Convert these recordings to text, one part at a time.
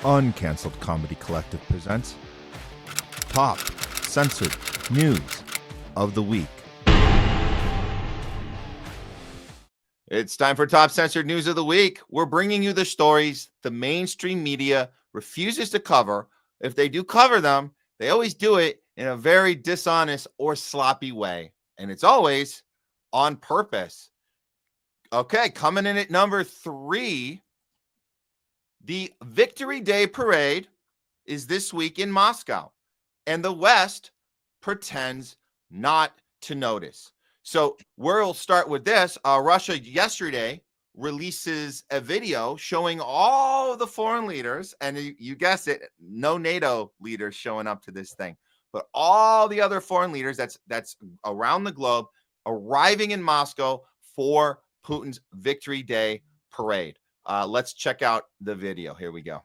Uncanceled Comedy Collective presents Top Censored News of the Week. It's time for Top Censored News of the Week. We're bringing you the stories the mainstream media refuses to cover. If they do cover them, they always do it in a very dishonest or sloppy way. And it's always on purpose. Okay, coming in at number 3, the Victory Day Parade is this week in Moscow, and the West pretends not to notice. So we'll start with this. Russia yesterday releases a video showing all the foreign leaders, and you guessed it, no NATO leaders showing up to this thing, but all the other foreign leaders that's around the globe arriving in Moscow for Putin's Victory Day Parade. Let's check out the video. Here we go.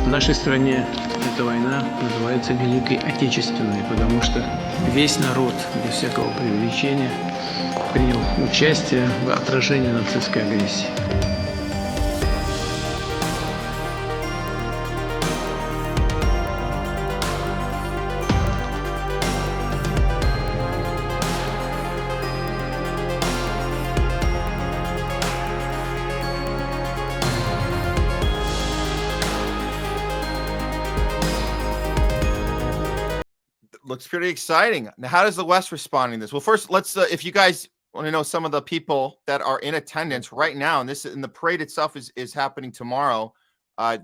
В нашей стране эта война называется Великой Отечественной, потому что весь народ, без всякого преувеличения, принял участие в отражении нацистской агрессии. Looks pretty exciting. Now, how does the West respond to this? Well, first, let's, if you guys want to know some of the people that are in attendance right now, and the parade itself is happening tomorrow.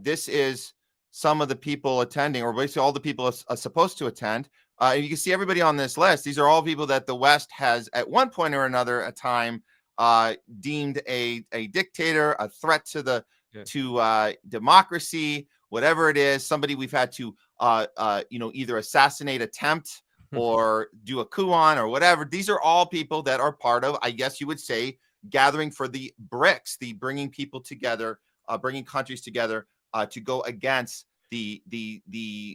This is some of the people attending, or basically all the people are supposed to attend. And you can see everybody on this list. These are all people that the West has at one point or another a time deemed a dictator, a threat to democracy, whatever it is, somebody we've had to either assassinate, attempt, or do a coup on, or whatever. These are all people that are part of, I guess you would say, gathering for the BRICS, the bringing people together, bringing countries together to go against the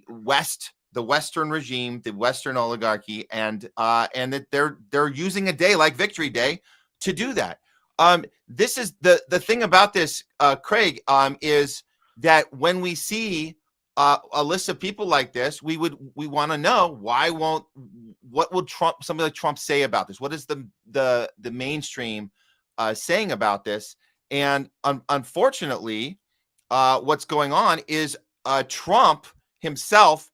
West, the Western regime, the Western oligarchy, and that they're using a day like Victory Day to do that. This is the thing about this, Craig, is that when we see a list of people like this, we want to know what will somebody like Trump say about this? What is the mainstream saying about this? And unfortunately, what's going on is Trump himself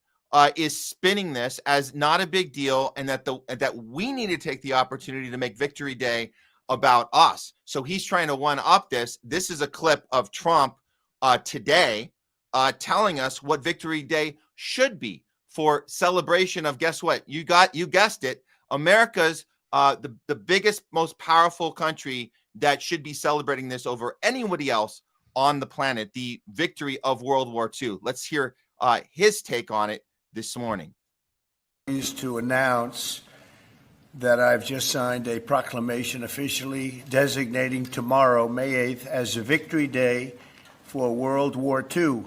is spinning this as not a big deal, and that we need to take the opportunity to make Victory Day about us. So he's trying to one up this. This is a clip of Trump today telling us what Victory Day should be for celebration of, guess what? You guessed it, America's the biggest, most powerful country that should be celebrating this over anybody else on the planet, the victory of World War II. Let's hear his take on it this morning. Pleased to announce that I've just signed a proclamation officially designating tomorrow, May 8th, as a Victory Day for World War II,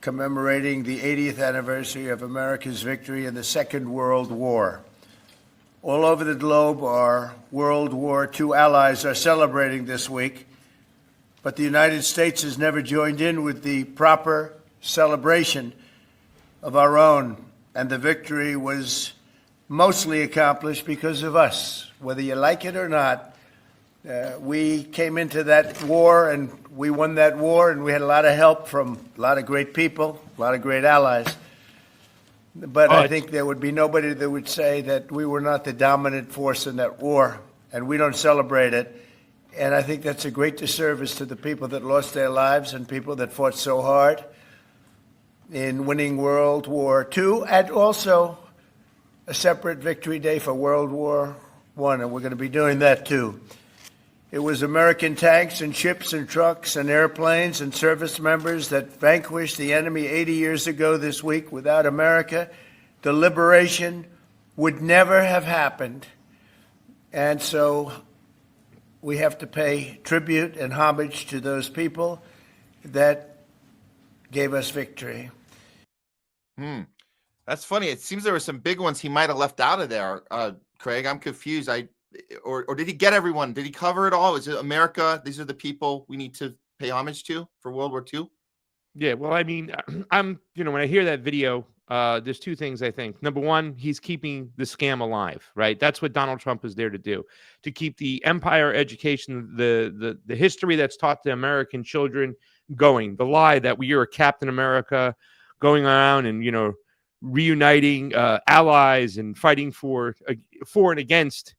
commemorating the 80th anniversary of America's victory in the Second World War. All over the globe, our World War II allies are celebrating this week, but the United States has never joined in with the proper celebration of our own, and the victory was mostly accomplished because of us. Whether you like it or not, we came into that war and we won that war, and we had a lot of help from a lot of great people, a lot of great allies. But I think there would be nobody that would say that we were not the dominant force in that war, and we don't celebrate it. And I think that's a great disservice to the people that lost their lives and people that fought so hard in winning World War II, and also a separate Victory Day for World War one, and we're going to be doing that too. It was American tanks and ships and trucks and airplanes and service members that vanquished the enemy 80 years ago this week. Without America, the liberation would never have happened. And so we have to pay tribute and homage to those people that gave us victory. That's funny. It seems there were some big ones he might have left out of there. Craig, I'm confused. Or did he get everyone? Did he cover it all? Is it America? These are the people we need to pay homage to for World War II? Yeah, well, I mean, when I hear that video, there's two things I think. Number one, he's keeping the scam alive, right? That's what Donald Trump is there to do, to keep the empire education, the history that's taught to American children going, the lie that we are Captain America going around and, reuniting allies and fighting for and against,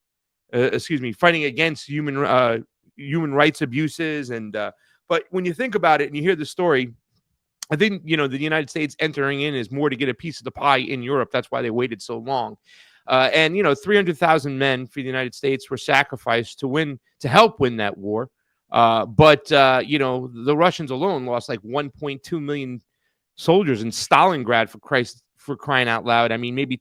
fighting against human rights abuses. And but when you think about it and you hear the story, I think, the United States entering in is more to get a piece of the pie in Europe. That's why they waited so long. And 300,000 men for the United States were sacrificed to help win that war. But the Russians alone lost like 1.2 million soldiers in Stalingrad, for crying out loud. I mean, maybe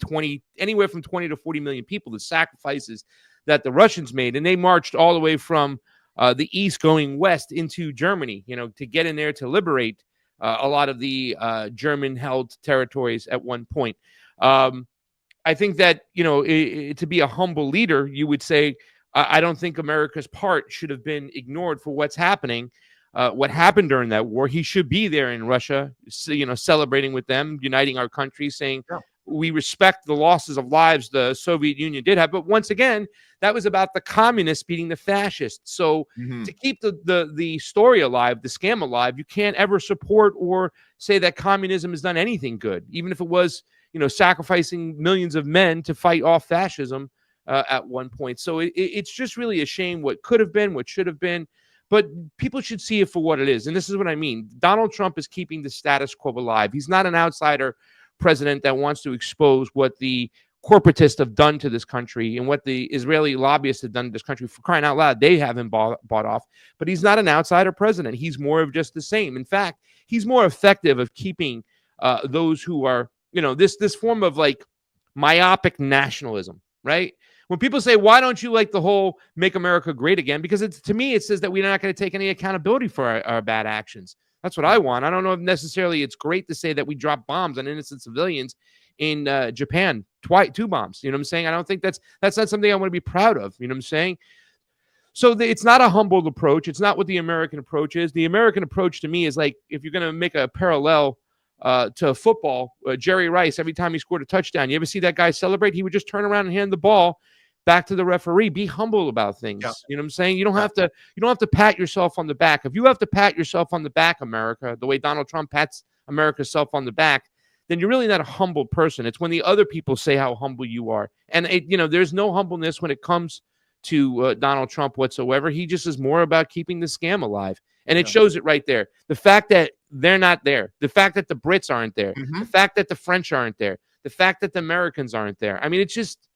anywhere from 20 to 40 million people, the sacrifices that the Russians made. And they marched all the way from the east going west into Germany, to get in there to liberate a lot of the German-held territories at one point. I think that, to be a humble leader, you would say, I don't think America's part should have been ignored for what's happening. What happened during that war. He should be there in Russia, celebrating with them, uniting our country, saying we respect the losses of lives the Soviet Union did have. But once again, that was about the communists beating the fascists. So to keep the story alive, the scam alive, you can't ever support or say that communism has done anything good, even if it was, sacrificing millions of men to fight off fascism at one point. So it's just really a shame what could have been, what should have been. But people should see it for what it is. And this is what I mean. Donald Trump is keeping the status quo alive. He's not an outsider president that wants to expose what the corporatists have done to this country and what the Israeli lobbyists have done to this country. For crying out loud, they have him bought off. But he's not an outsider president. He's more of just the same. In fact, he's more effective of keeping those who are, this form of like myopic nationalism, right? When people say, why don't you like the whole make America great again? Because to me, it says that we're not going to take any accountability for our bad actions. That's what I want. I don't know if necessarily it's great to say that we dropped bombs on innocent civilians in Japan, 2 bombs. You know what I'm saying? I don't think that's not something I want to be proud of. You know what I'm saying? So it's not a humbled approach. It's not what the American approach is. The American approach to me is like, if you're going to make a parallel to football, Jerry Rice, every time he scored a touchdown, you ever see that guy celebrate? He would just turn around and hand the ball back to the referee. Be humble about things. Yeah. You know what I'm saying? You don't have to pat yourself on the back. If you have to pat yourself on the back, America, the way Donald Trump pats America's self on the back, then you're really not a humble person. It's when the other people say how humble you are. And there's no humbleness when it comes to Donald Trump whatsoever. He just is more about keeping the scam alive. And it shows it right there. The fact that they're not there, the fact that the Brits aren't there, the fact that the French aren't there, the fact that the Americans aren't there. I mean, it's just,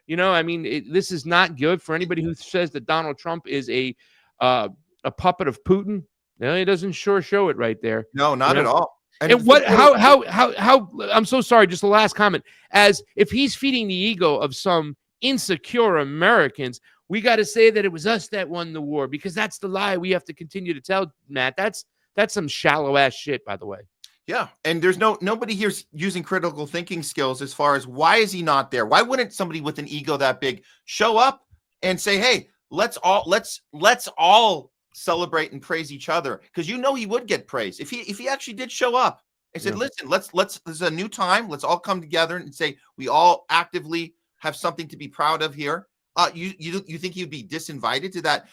this is not good for anybody who says that Donald Trump is a puppet of Putin. No, he doesn't show it right there. No, not at all. And how I'm so sorry, just the last comment, as if he's feeding the ego of some insecure Americans, we got to say that it was us that won the war, because that's the lie we have to continue to tell, Matt. That's some shallow ass shit, by the way. Yeah. And there's nobody here's using critical thinking skills as far as why is he not there? Why wouldn't somebody with an ego that big show up and say, hey, let's all celebrate and praise each other? Because he would get praise if he actually did show up and said, listen, let's this is a new time. Let's all come together and say we all actively have something to be proud of here. You think he'd be disinvited to that?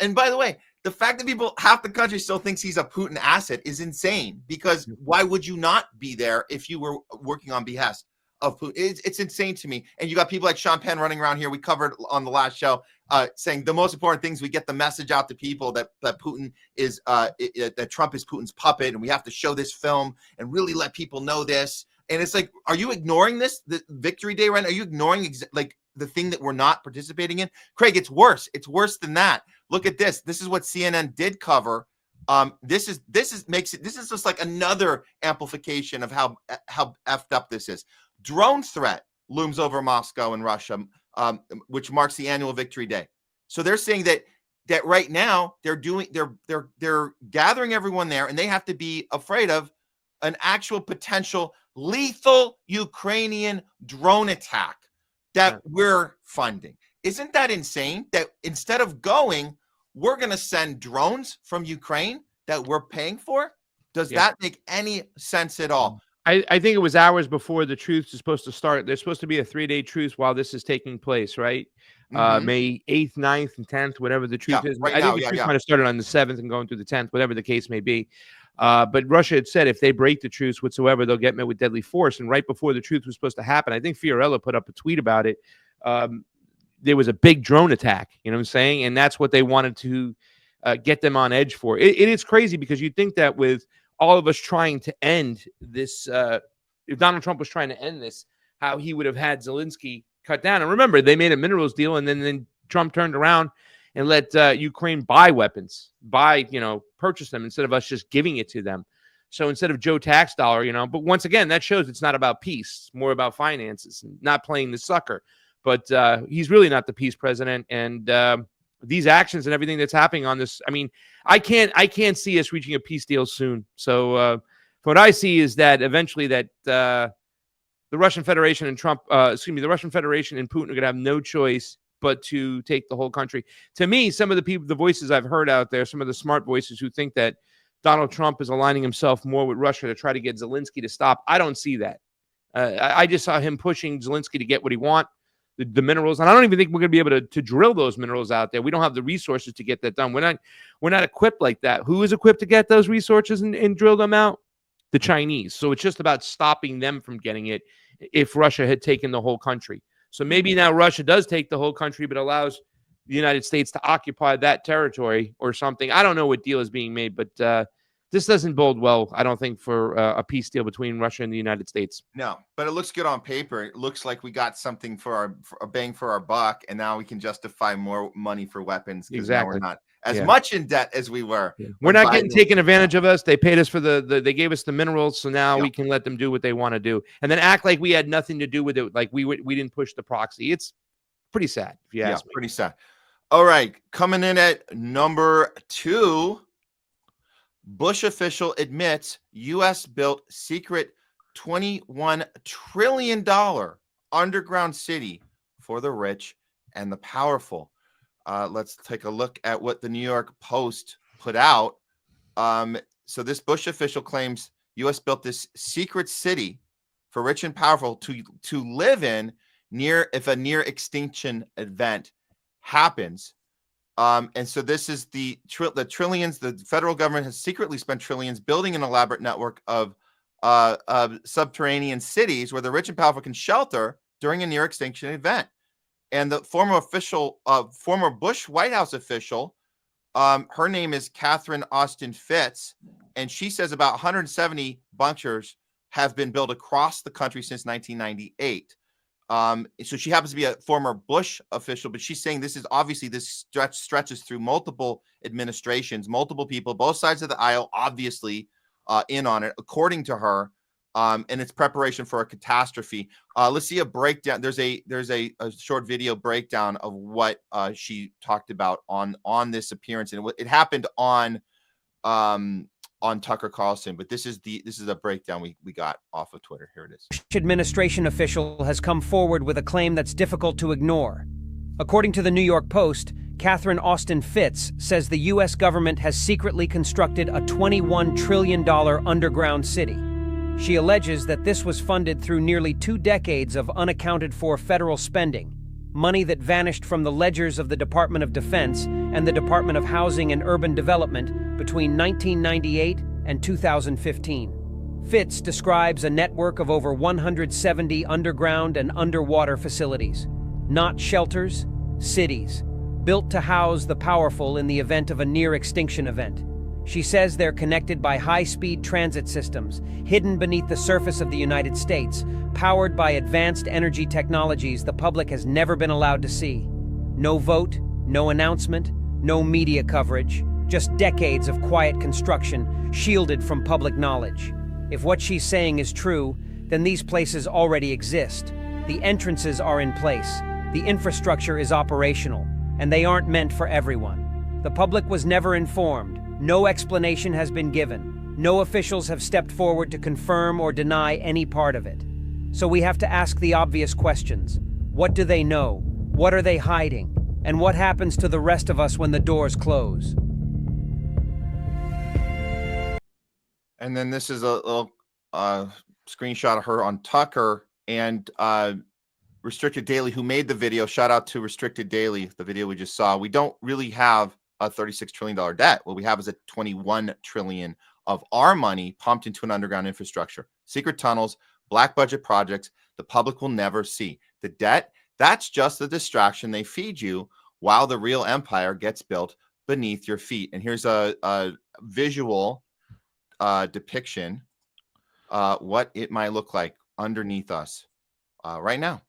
And by the way, the fact that half the country still thinks he's a Putin asset is insane, because why would you not be there if you were working on behest of Putin? It's insane to me. And you got people like Sean Penn running around here. We covered on the last show saying the most important thing is we get the message out to people that Putin is that Trump is Putin's puppet, and we have to show this film and really let people know this. And it's like, are you ignoring the Victory Day right now? Are you ignoring the thing that we're not participating in? Craig, it's worse. It's worse than that. Look at this. This is what CNN did cover. This is just like another amplification of how effed up this is. Drone threat looms over Moscow and Russia, which marks the annual Victory Day. So they're saying that right now they're gathering everyone there, and they have to be afraid of an actual potential lethal Ukrainian drone attack that we're funding. Isn't that insane? That instead of going, we're going to send drones from Ukraine that we're paying for? Does that make any sense at all? I think it was hours before the truce is supposed to start. There's supposed to be a 3-day truce while this is taking place, right? May 8th, 9th, and 10th, whatever the truce is. Right I now, think the truce might have started on the 7th and going through the 10th, whatever the case may be. But Russia had said if they break the truce whatsoever, they'll get met with deadly force. And right before the truce was supposed to happen, I think Fiorello put up a tweet about it. There was a big drone attack, you know what I'm saying? And that's what they wanted to get them on edge for. It is crazy because you'd think that with all of us trying to end this, if Donald Trump was trying to end this, how he would have had Zelensky cut down. And remember, they made a minerals deal, and then Trump turned around and let Ukraine buy weapons, purchase them instead of us just giving it to them. So instead of Joe tax dollar, but once again, that shows it's not about peace, it's more about finances and not playing the sucker. But he's really not the peace president. And these actions and everything that's happening on this, I mean, I can't see us reaching a peace deal soon. So what I see is that eventually that the Russian Federation and the Russian Federation and Putin are going to have no choice but to take the whole country. To me, some of the voices I've heard out there, some of the smart voices who think that Donald Trump is aligning himself more with Russia to try to get Zelensky to stop. I don't see that. I just saw him pushing Zelensky to get what he wants. The minerals, and I don't even think we're going to be able to drill those minerals out there. We don't have the resources to get that done. We're not equipped like that. Who is equipped to get those resources and drill them out? The Chinese. So it's just about stopping them from getting it if Russia had taken the whole country. So maybe now Russia does take the whole country, but allows the United States to occupy that territory or something. I don't know what deal is being made, but this doesn't bode well, I don't think, for a peace deal between Russia and the United States. No, but it looks good on paper. It looks like we got something for a bang for our buck, and now we can justify more money for weapons. Exactly. Now we're not as much in debt as we were. Yeah. We're not getting taken advantage of us. They paid us for they gave us the minerals, so now we can let them do what they want to do, and then act like we had nothing to do with it, like we didn't push the proxy. It's pretty sad, if you ask me. Pretty sad. All right, coming in at number 2. Bush official admits U.S. built secret $21 trillion underground city for the rich and the powerful. Let's take a look at what the New York Post put out. So this Bush official claims U.S. built this secret city for rich and powerful to live in if a near extinction event happens. And so this is the trillions. The federal government has secretly spent trillions building an elaborate network of subterranean cities where the rich and powerful can shelter during a near extinction event. And the former Bush White House official, her name is Catherine Austin Fitts, and she says about 170 bunkers have been built across the country since 1998. So she happens to be a former Bush official, but she's saying this stretches through multiple administrations, multiple people, both sides of the aisle, obviously in on it, according to her, and it's preparation for a catastrophe. Let's see a breakdown. There's a short video breakdown of what she talked about on this appearance, and it happened on Tucker Carlson, but this is a breakdown we got off of Twitter. Here it is. Bush administration official has come forward with a claim that's difficult to ignore. According to the New York Post, Catherine Austin Fitts says the U.S. government has secretly constructed a $21 trillion underground city. She alleges that this was funded through nearly 2 decades of unaccounted for federal spending, money that vanished from the ledgers of the Department of Defense and the Department of Housing and Urban Development between 1998 and 2015. Fitts describes a network of over 170 underground and underwater facilities, not shelters, cities, built to house the powerful in the event of a near-extinction event. She says they're connected by high-speed transit systems, hidden beneath the surface of the United States, powered by advanced energy technologies the public has never been allowed to see. No vote, no announcement, no media coverage, just decades of quiet construction shielded from public knowledge. If what she's saying is true, then these places already exist. The entrances are in place, the infrastructure is operational, and they aren't meant for everyone. The public was never informed, no explanation has been given, no officials have stepped forward to confirm or deny any part of it. So we have to ask the obvious questions. What do they know? What are they hiding? And what happens to the rest of us when the doors close? And then this is a little screenshot of her on Tucker and Restricted Daily, who made the video. Shout out to Restricted Daily, the video we just saw. We don't really have a $36 trillion debt. What we have is a $21 trillion of our money pumped into an underground infrastructure, secret tunnels, black budget projects the public will never see. The debt, that's just the distraction they feed you while the real empire gets built beneath your feet. And here's a visual depiction what it might look like underneath us right now.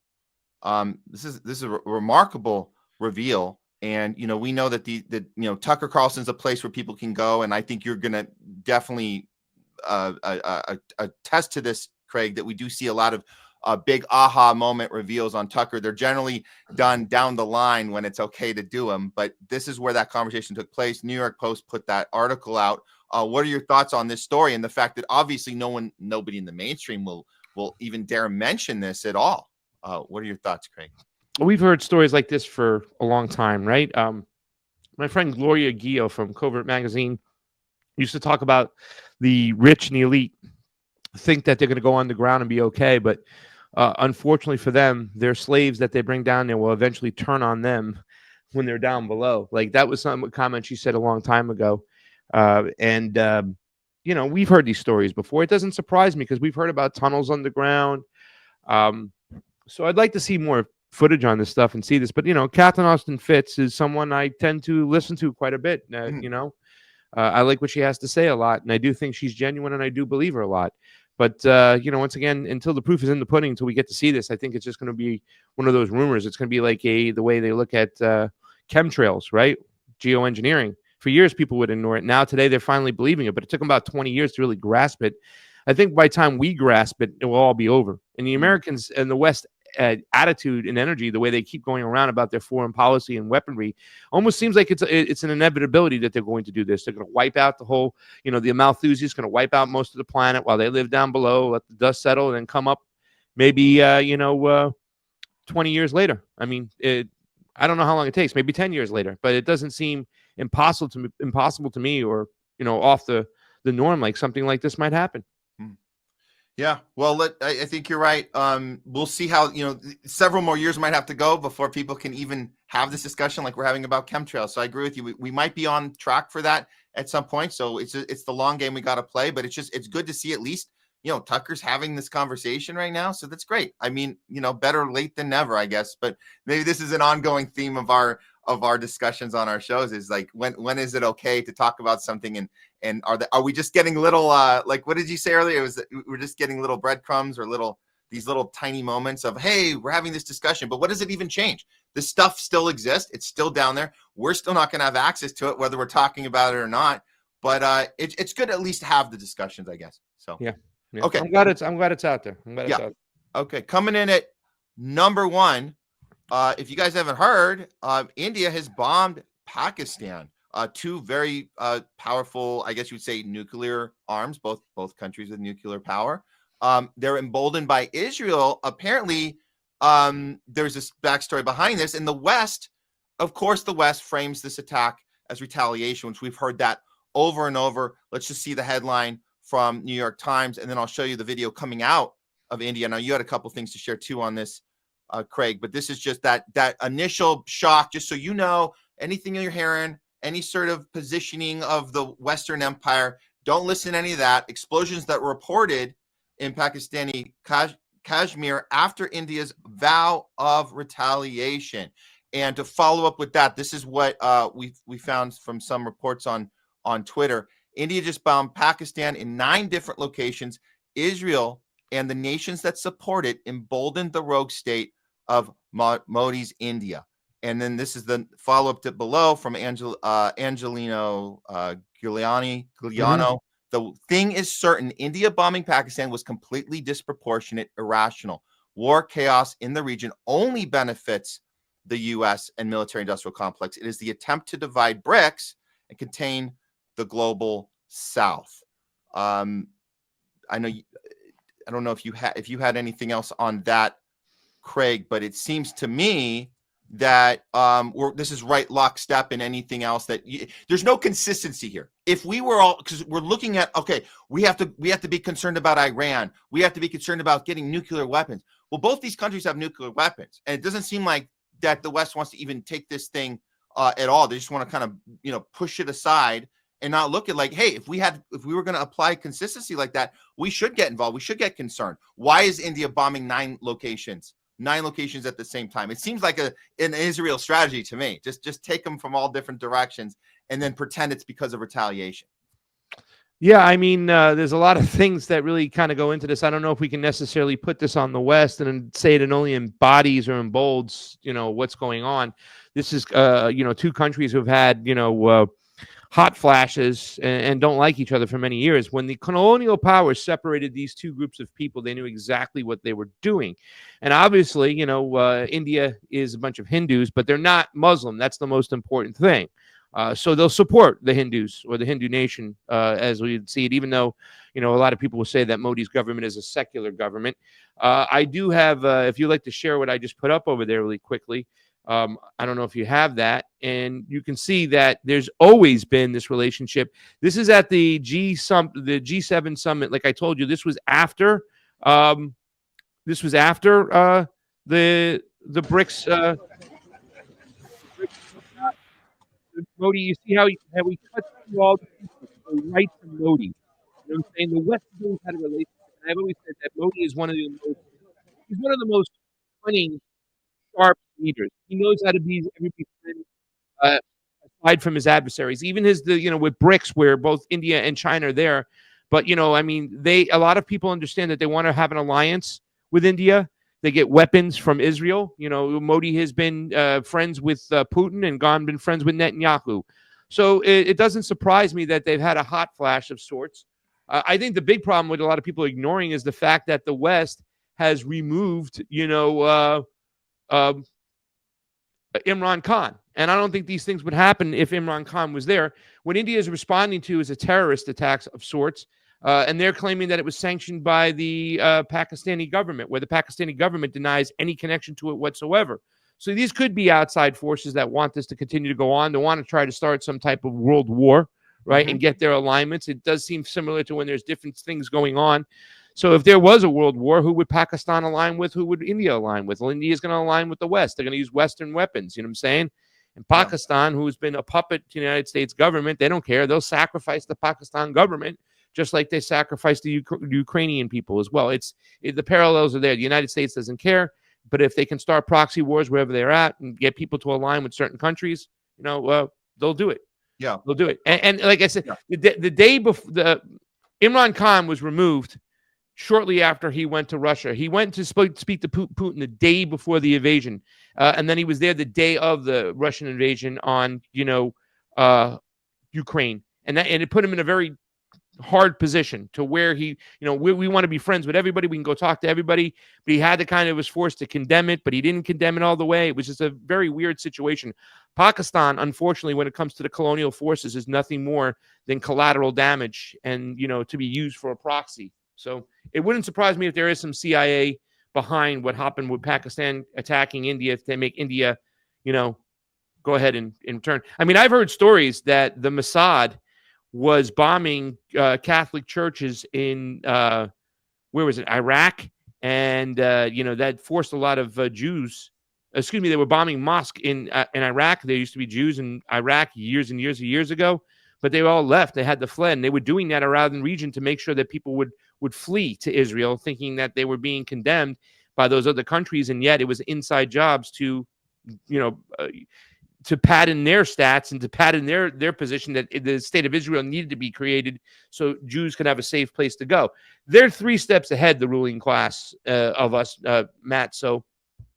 This is a remarkable reveal, and we know that Tucker Carlson's a place where people can go, and I think you're gonna definitely attest to this, Craig, that we do see a lot of big aha moment reveals on Tucker. They're generally done down the line when it's okay to do them, but this is where that conversation took place. New York Post put that article out. What are your thoughts on this story and the fact that obviously nobody in the mainstream will even dare mention this at all? What are your thoughts, Craig? We've heard stories like this for a long time, right? My friend Gloria Guillo from Covert Magazine used to talk about the rich and the elite think that they're going to go underground and be okay, but unfortunately for them, their slaves that they bring down there will eventually turn on them when they're down below. Like that was a comment she said a long time ago. We've heard these stories before. It doesn't surprise me because we've heard about tunnels underground. So I'd like to see more footage on this stuff and see this. But, Catherine Austin Fitts is someone I tend to listen to quite a bit. I like what she has to say a lot, and I do think she's genuine, and I do believe her a lot. But, once again, until the proof is in the pudding, until we get to see this, I think it's just going to be one of those rumors. It's going to be like the way they look at chemtrails, right? Geoengineering. For years, people would ignore it. Now, today, they're finally believing it, but it took them about 20 years to really grasp it. I think by the time we grasp it, it will all be over. And the Americans and the West attitude and energy, the way they keep going around about their foreign policy and weaponry, almost seems like it's an inevitability that they're going to do this. They're going to wipe out the whole, the Malthusians going to wipe out most of the planet while they live down below, let the dust settle, and then come up maybe, 20 years later. I mean, I don't know how long it takes, maybe 10 years later, but it doesn't seem impossible to me or, off the norm, like something like this might happen. Yeah, well, I think you're right. We'll see how, several more years might have to go before people can even have this discussion like we're having about chemtrails. So I agree with you. We might be on track for that at some point. So it's the long game we got to play, but it's good to see at least, Tucker's having this conversation right now. So that's great. I mean, better late than never, I guess. But maybe this is an ongoing theme of our discussions on our shows is like, when is it okay to talk about something and are we just getting little like what did you say earlier? We're just getting little breadcrumbs or these little tiny moments of, hey, we're having this discussion, but what does it even change? This stuff still exists. It's still down there. We're still not going to have access to it, whether we're talking about it or not. But it's good to at least have the discussions, I guess. So yeah. Okay. I'm glad it's out there. It's out there. Okay. Coming in at number one. If you guys haven't heard, India has bombed Pakistan. Two very powerful, I guess you would say, nuclear arms, both countries with nuclear power. They're emboldened by Israel. Apparently, there's this backstory behind this. In the West, of course, the West frames this attack as retaliation, which we've heard that over and over. Let's just see the headline from New York Times, and then I'll show you the video coming out of India. Now, you had a couple things to share, too, on this, Craig, but this is just that initial shock, just so you know, anything you're hearing, any sort of positioning of the Western Empire, don't listen to any of that. Explosions that were reported in Pakistani Kashmir after India's vow of retaliation. And to follow up with that, this is what we found from some reports on Twitter. India just bombed Pakistan in 9 different locations. Israel and the nations that support it emboldened the rogue state of Modi's India. And then this is the follow-up to below from Angelino Giuliano. The thing is certain, India bombing Pakistan was completely disproportionate, irrational. War chaos in the region only benefits the U.S. and military-industrial complex. It is the attempt to divide BRICS and contain the global South. I know. I don't know if you had anything else on that, Craig, but it seems to me that this is right lockstep in anything else that there's no consistency here. If we were all, because we're looking at, okay, we have to be concerned about Iran. We have to be concerned about getting nuclear weapons. Well, both these countries have nuclear weapons, and it doesn't seem like that the West wants to even take this thing at all. They just want to kind of push it aside and not look at like, hey, if we were going to apply consistency like that, we should get involved. We should get concerned. Why is India bombing 9 locations at the same time? It seems like an Israel strategy to me. Just take them from all different directions and then pretend it's because of retaliation. Yeah, I mean, there's a lot of things that really kind of go into this. I don't know if we can necessarily put this on the West and say it only embodies or embolds, what's going on. This is, 2 countries who've had, hot flashes and don't like each other for many years. When the colonial powers separated these 2 groups of people, they knew exactly what they were doing. And obviously, India is a bunch of Hindus, but they're not Muslim. That's the most important thing. So they'll support the Hindus or the Hindu nation as we see it, even though, a lot of people will say that Modi's government is a secular government. I do have, if you'd like to share what I just put up over there really quickly, I don't know if you have that, and you can see that there's always been this relationship. This is at the G7 summit. Like I told you, this was after the BRICS. Modi, you see how we cut through all the people right from Modi. You know what I'm saying? The West has always had a relationship. And I've always said that Modi is one of the most cunning, sharp leaders. He knows how to be everybody's friend, aside from his adversaries. Even with BRICS, where both India and China are there. But a lot of people understand that they want to have an alliance with India. They get weapons from Israel. Modi has been friends with Putin and been friends with Netanyahu. So it doesn't surprise me that they've had a hot flash of sorts. I think the big problem with a lot of people ignoring is the fact that the West has removed, Imran Khan. And I don't think these things would happen if Imran Khan was there. What India is responding to is a terrorist attack of sorts. And they're claiming that it was sanctioned by the Pakistani government, where the Pakistani government denies any connection to it whatsoever. So these could be outside forces that want this to continue to go on. They want to try to start some type of world war, right, and get their alignments. It does seem similar to when there's different things going on. So if there was a world war, who would Pakistan align with? Who would India align with? Well, India is going to align with the West. They're going to use Western weapons. You know what I'm saying? And Pakistan, who's been a puppet to the United States government, they don't care. They'll sacrifice the Pakistan government just like they sacrificed the Ukrainian people as well. The parallels are there. The United States doesn't care, but if they can start proxy wars wherever they're at and get people to align with certain countries, they'll do it. Yeah, they'll do it. And like I said, the day before Imran Khan was removed, shortly after he went to Russia, he went to speak to Putin the day before the invasion, and then he was there the day of the Russian invasion on Ukraine, and it put him in a very hard position to where he, we want to be friends with everybody. We can go talk to everybody, but he had to was forced to condemn it, but he didn't condemn it all the way. It was just a very weird situation. Pakistan, unfortunately, when it comes to the colonial forces, is nothing more than collateral damage and, to be used for a proxy. So it wouldn't surprise me if there is some CIA behind what happened with Pakistan attacking India to make India, go ahead and turn. I mean, I've heard stories that the Mossad was bombing Catholic churches in where was it, Iraq, and that forced a lot of Jews. Excuse me, they were bombing mosques in Iraq. There used to be Jews in Iraq years and years ago, but they all left. They had to flee, and they were doing that around the region to make sure that people would flee to Israel, thinking that they were being condemned by those other countries, and yet it was inside jobs to to pad in their stats and to pad in their position that the state of Israel needed to be created so Jews could have a safe place to go. They're 3 steps ahead, the ruling class of us, Matt. So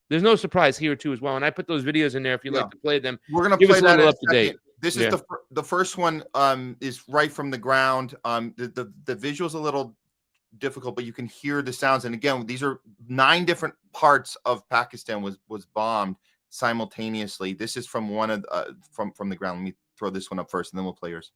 there's no surprise here too as well. And I put those videos in there if you'd like to play them. We're going to play that in a second. This is Yeah. the first one is right from the ground. The visual's a little difficult, but you can hear the sounds. And again, these are 9 different parts of Pakistan was bombed simultaneously. This is from one of from the ground. Let me throw this one up first, and then we'll play yours.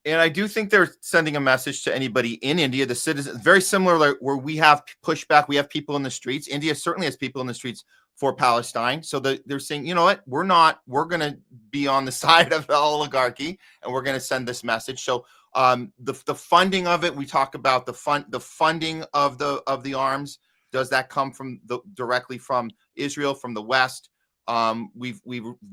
And I do think they're sending a message to anybody in India, the citizens, very similar like where we have pushback. We have people in the streets. India certainly has people in the streets for Palestine. So they're saying, you know what, we're going to be on the side of the oligarchy, and we're going to send this message. So the funding of it, we talk about the funding of the arms. Does that come directly from Israel, from the West? We've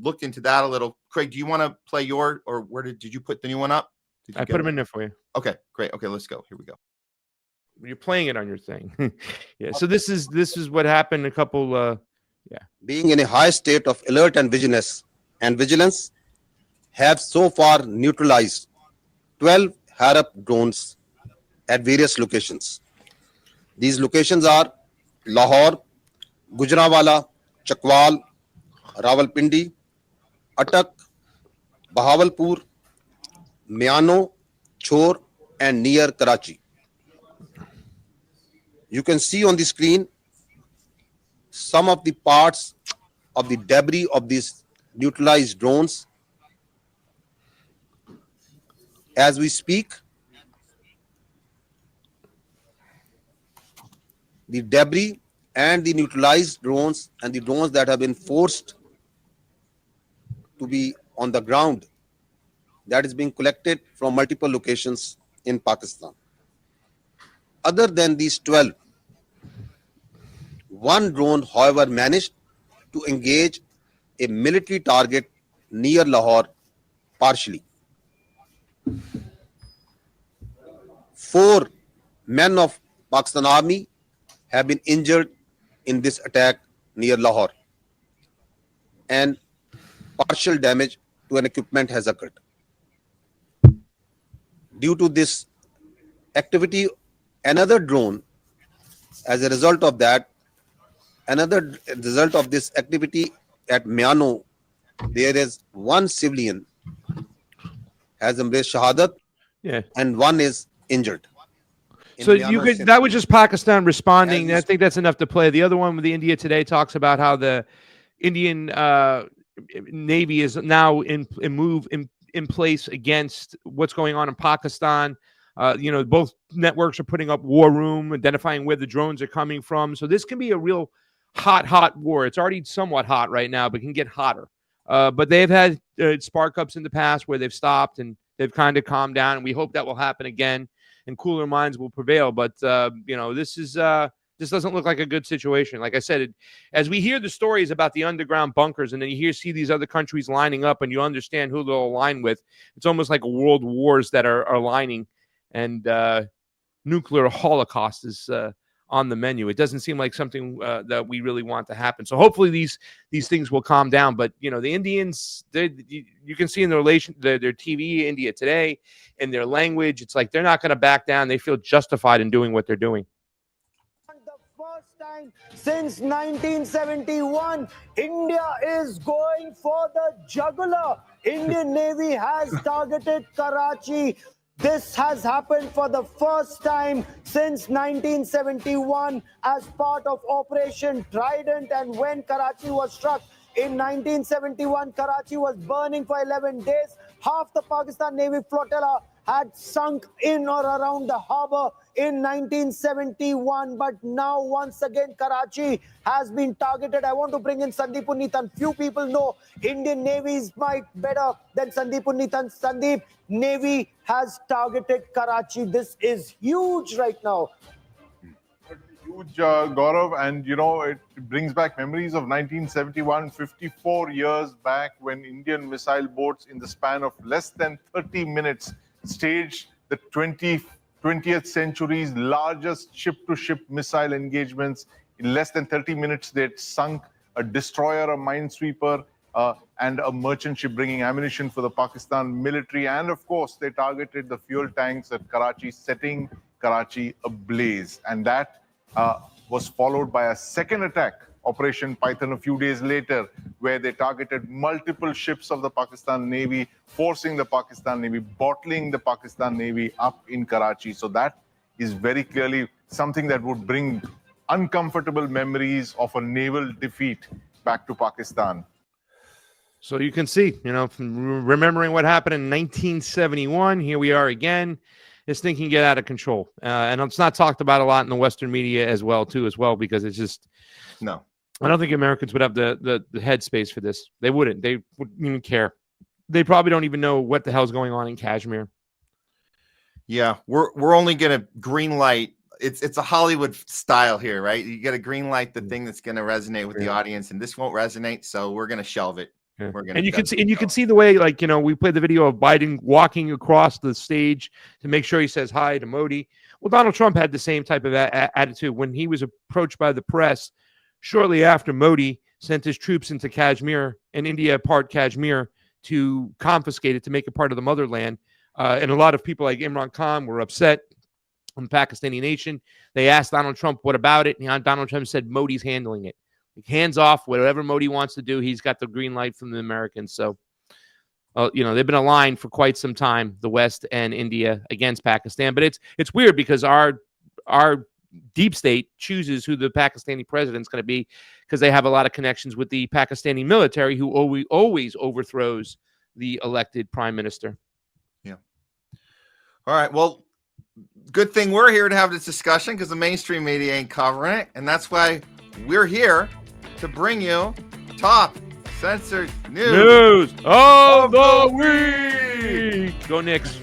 looked into that a little. Craig, do you want to play did you put the new one up? I put them in there for you. Okay, great. Okay, let's go. Here we go. You're playing it on your thing. Yeah. So this is what happened a couple. Being in a high state of alert and vigilance, have so far neutralized 12 Harap drones at various locations. These locations are Lahore, Gujranwala, Chakwal, Rawalpindi, Attak, Bahawalpur, Miano, Chor, and near Karachi. You can see on the screen some of the parts of the debris of these neutralized drones. As we speak, the debris and the neutralized drones and the drones that have been forced to be on the ground, that is being collected from multiple locations in Pakistan. Other than these 12, one drone, however, managed to engage a military target near Lahore partially. 4 men of Pakistan Army have been injured in this attack near Lahore, and partial damage to an equipment has occurred. Due to this activity, another drone, as a result of this activity at Miano, there is one civilian has embraced Shahadat, and one is injured. So that was just Pakistan responding. I think that's enough to play. The other one with the India Today talks about how the Indian Navy is now in place against what's going on in Pakistan. Both networks are putting up war room, identifying where the drones are coming from. So this can be a real hot war. It's already somewhat hot right now, but can get hotter. But they've had spark ups in the past where they've stopped and they've kind of calmed down, and we hope that will happen again and cooler minds will prevail. But this doesn't look like a good situation. Like I said, as we hear the stories about the underground bunkers, and then you see these other countries lining up, and you understand who they'll align with, it's almost like world wars that are aligning, and nuclear holocaust is on the menu. It doesn't seem like something that we really want to happen. So hopefully these things will calm down. But the Indians, you can see in their TV, India Today, in their language, it's like they're not going to back down. They feel justified in doing what they're doing. The first time since 1971, India is going for the jugular. Indian Navy has targeted Karachi. This has happened for the first time since 1971 as part of Operation Trident. And when Karachi was struck in 1971, Karachi was burning for 11 days. Half the Pakistan Navy flotilla had sunk in or around the harbor. in 1971, but now once again Karachi has been targeted. I want to bring in Sandeep Unnithan. Few people know Indian Navy is might better than Sandeep Unnithan. Sandeep, Navy has targeted Karachi. This is huge right now. Huge, Gaurav, and it brings back memories of 1971, 54 years back, when Indian missile boats in the span of less than 30 minutes staged the 20th century's largest ship-to-ship missile engagements. In less than 30 minutes, they'd sunk a destroyer, a minesweeper, and a merchant ship bringing ammunition for the Pakistan military. And of course, they targeted the fuel tanks at Karachi, setting Karachi ablaze. And that was followed by a second attack, Operation Python, a few days later, where they targeted multiple ships of the Pakistan Navy, forcing the Pakistan Navy, bottling the Pakistan Navy up in Karachi. So that is very clearly something that would bring uncomfortable memories of a naval defeat back to Pakistan. So you can see, from remembering what happened in 1971, here we are again. This thing can get out of control, and it's not talked about a lot in the Western media as well, because it's just no. I don't think Americans would have the headspace for this. They wouldn't. They wouldn't even care. They probably don't even know what the hell's going on in Kashmir. Yeah, we're only gonna green light. It's a Hollywood style here, right? You got to green light the thing that's gonna resonate with the audience, and this won't resonate, so we're gonna shelve it. Yeah. And you can see the way, we played the video of Biden walking across the stage to make sure he says hi to Modi. Well, Donald Trump had the same type of attitude when he was approached by the press shortly after Modi sent his troops into Kashmir, and India part Kashmir, to confiscate it, to make it part of the motherland. And a lot of people like Imran Khan were upset on the Pakistani nation. They asked Donald Trump, what about it? And Donald Trump said, Modi's handling it. Hands off, whatever Modi wants to do, he's got the green light from the Americans. So, they've been aligned for quite some time, the West and India, against Pakistan. But it's weird because our deep state chooses who the Pakistani president's going to be, because they have a lot of connections with the Pakistani military, who always overthrows the elected prime minister. Yeah. All right. Well, good thing we're here to have this discussion, because the mainstream media ain't covering it, and that's why we're here to bring you top censored news of the week. Go Knicks.